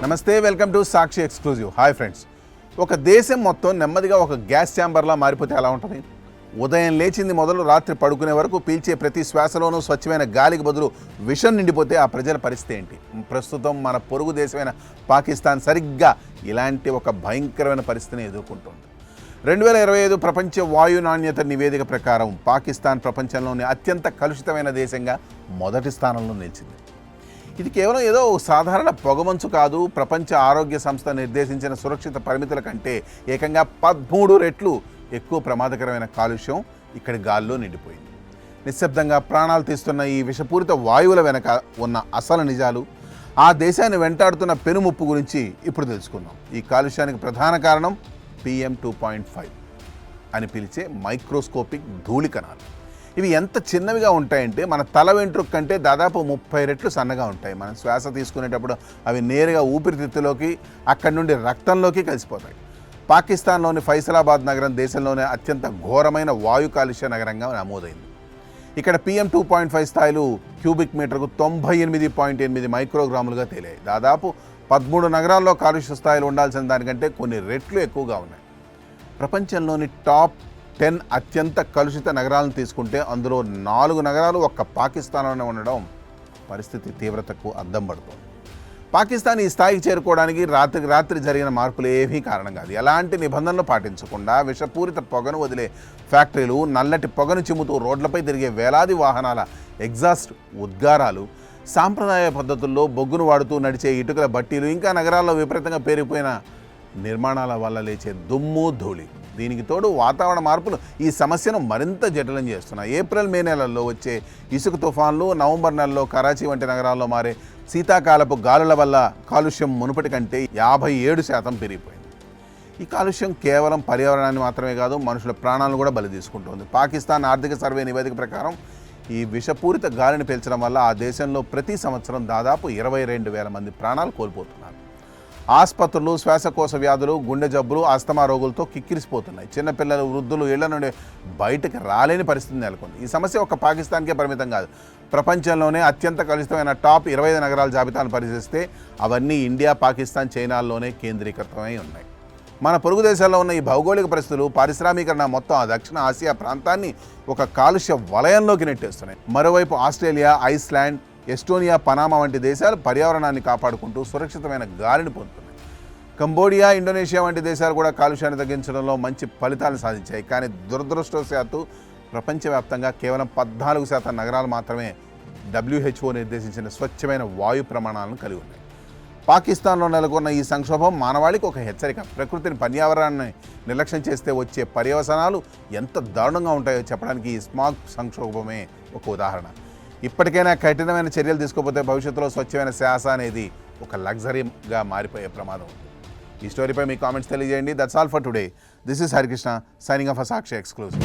నమస్తే, welcome to Sakshi exclusive. Hi friends, ఒక దేశం మొత్తం నెమ్మదిగా ఒక గ్యాస్ ఛాంబర్లా మారిపోతే ఎలా ఉంటుంది? ఉదయం లేచింది మొదలు రాత్రి పడుకునే వరకు పీల్చే ప్రతి శ్వాసలోనూ స్వచ్ఛమైన గాలికి బదులు విషం నిండిపోతే ఆ ప్రజల పరిస్థితి ఏంటి? ప్రస్తుతం మన పొరుగు దేశమైన పాకిస్తాన్ సరిగ్గా ఇలాంటి ఒక భయంకరమైన పరిస్థితిని ఎదుర్కొంటోంది. 2025 ప్రపంచ వాయు నాణ్యత నివేదిక ప్రకారం పాకిస్తాన్ ప్రపంచంలోని అత్యంత కలుషితమైన దేశంగా మొదటి స్థానంలో నిలిచింది. ఇది కేవలం ఏదో సాధారణ పొగమంచు కాదు. ప్రపంచ ఆరోగ్య సంస్థ నిర్దేశించిన సురక్షిత పరిమితుల కంటే ఏకంగా 13 రెట్లు ఎక్కువ ప్రమాదకరమైన కాలుష్యం ఇక్కడి గాల్లో నిండిపోయింది. నిశ్శబ్దంగా ప్రాణాలు తీస్తున్న ఈ విషపూరిత వాయువుల వెనక ఉన్న అసలు నిజాలు, ఆ దేశాన్ని వెంటాడుతున్న పెనుముప్పు గురించి ఇప్పుడు తెలుసుకుందాం. ఈ కాలుష్యానికి ప్రధాన కారణం PM 2.5 అని పిలిచే మైక్రోస్కోపిక్ ధూళి కణాలు. ఇవి ఎంత చిన్నవిగా ఉంటాయంటే మన తల వెంట్రుక కంటే దాదాపు 30 రెట్లు సన్నగా ఉంటాయి. మనం శ్వాస తీసుకునేటప్పుడు అవి నేరుగా ఊపిరితిత్తులోకి, అక్కడి నుండి రక్తంలోకి కలిసిపోతాయి. పాకిస్తాన్లోని ఫైసలాబాద్ నగరం దేశంలోనే అత్యంత ఘోరమైన వాయు కాలుష్య నగరంగా నమోదైంది. ఇక్కడ PM 2.5 స్థాయిలు క్యూబిక్ మీటర్కు 98.8 మైక్రోగ్రాములుగా తేలాయి. దాదాపు 13 నగరాల్లో కాలుష్య స్థాయిలు ఉండాల్సిన దానికంటే కొన్ని రెట్లు ఎక్కువగా ఉన్నాయి. ప్రపంచంలోని టాప్ 10 అత్యంత కలుషిత నగరాలను తీసుకుంటే అందులో 4 నగరాలు ఒక్క పాకిస్తాన్లోనే ఉండడం పరిస్థితి తీవ్రతకు అద్దం పడుతుంది. పాకిస్తాన్ ఈ స్థాయికి చేరుకోవడానికి రాత్రికి రాత్రి జరిగిన మార్పులు ఏమీ కారణం కాదు. ఎలాంటి నిబంధనలు పాటించకుండా విషపూరిత పొగను వదిలే ఫ్యాక్టరీలు, నల్లటి పొగను చిమ్ముతూ రోడ్లపై తిరిగే వేలాది వాహనాల ఎగ్జాస్ట్ ఉద్గారాలు, సాంప్రదాయ పద్ధతుల్లో బొగ్గును వాడుతూ నడిచే ఇటుకల బట్టీలు, ఇంకా నగరాల్లో విపరీతంగా పేరుకుపోయిన నిర్మాణాల వల్ల లేచే దుమ్ము, ధూళి, దీనికి తోడు వాతావరణ మార్పులు ఈ సమస్యను మరింత జటిలం చేస్తున్నాయి. ఏప్రిల్, మే నెలల్లో వచ్చే ఇసుక తుఫాన్లు, నవంబర్ నెలలో కరాచీ వంటి నగరాల్లో మారే శీతాకాలపు గాలుల వల్ల కాలుష్యం మునుపటి కంటే 57% పెరిగిపోయింది. ఈ కాలుష్యం కేవలం పర్యావరణాన్ని మాత్రమే కాదు, మనుషుల ప్రాణాలను కూడా బలి తీసుకుంటోంది. పాకిస్తాన్ ఆర్థిక సర్వే నివేదిక ప్రకారం ఈ విషపూరిత గాలిని పీల్చడం వల్ల ఆ దేశంలో ప్రతి సంవత్సరం దాదాపు 22,000 మంది ప్రాణాలు కోల్పోతున్నారు. ఆసుపత్రులు శ్వాసకోశ వ్యాధులు, గుండె జబ్బులు, ఆస్తమా రోగులతో కిక్కిరిసిపోతున్నాయి. చిన్నపిల్లలు, వృద్ధులు ఇళ్ల నుండి బయటకు రాలేని పరిస్థితి నెలకొంది. ఈ సమస్య ఒక్క పాకిస్తాన్కే పరిమితం కాదు. ప్రపంచంలోనే అత్యంత కలుషితమైన టాప్ 25 నగరాల జాబితాను పరిశీలిస్తే అవన్నీ ఇండియా, పాకిస్తాన్, చైనాల్లోనే కేంద్రీకృతమై ఉన్నాయి. మన పొరుగు దేశాల్లో ఉన్న ఈ భౌగోళిక పరిస్థితులు పారిశ్రామీకరణ మొత్తం ఆ దక్షిణ ఆసియా ప్రాంతాన్ని ఒక కాలుష్య వలయంలోకి నెట్టేస్తున్నాయి. మరోవైపు ఆస్ట్రేలియా, ఐస్లాండ్, ఎస్టోనియా, పనామా వంటి దేశాలు పర్యావరణాన్ని కాపాడుకుంటూ సురక్షితమైన గాలిని పొందుతున్నాయి. కంబోడియా, ఇండోనేషియా వంటి దేశాలు కూడా కాలుష్యాన్ని తగ్గించడంలో మంచి ఫలితాలు సాధించాయి. కానీ దురదృష్టవశాత్తు ప్రపంచవ్యాప్తంగా కేవలం 14% నగరాలు మాత్రమే WHO నిర్దేశించిన స్వచ్ఛమైన వాయు ప్రమాణాలను కలిగి ఉన్నాయి. పాకిస్తాన్లో నెలకొన్న ఈ సంక్షోభం మానవాళికి ఒక హెచ్చరిక. ప్రకృతిని, పర్యావరణాన్ని నిర్లక్ష్యం చేస్తే వచ్చే పర్యవసానాలు ఎంత దారుణంగా ఉంటాయో చెప్పడానికి ఈ స్మాగ్ సంక్షోభమే ఒక ఉదాహరణ. ఇప్పటికైనా కఠినమైన చర్యలు తీసుకోకపోతే భవిష్యత్తులో స్వచ్ఛమైన శ్వాస అనేది ఒక లగ్జరీగా మారిపోయే ప్రమాదం ఉంది. ఈ స్టోరీపై మీ కామెంట్స్ తెలియజేయండి. That's all for today. This is Harikrishna signing off Sakshi exclusive.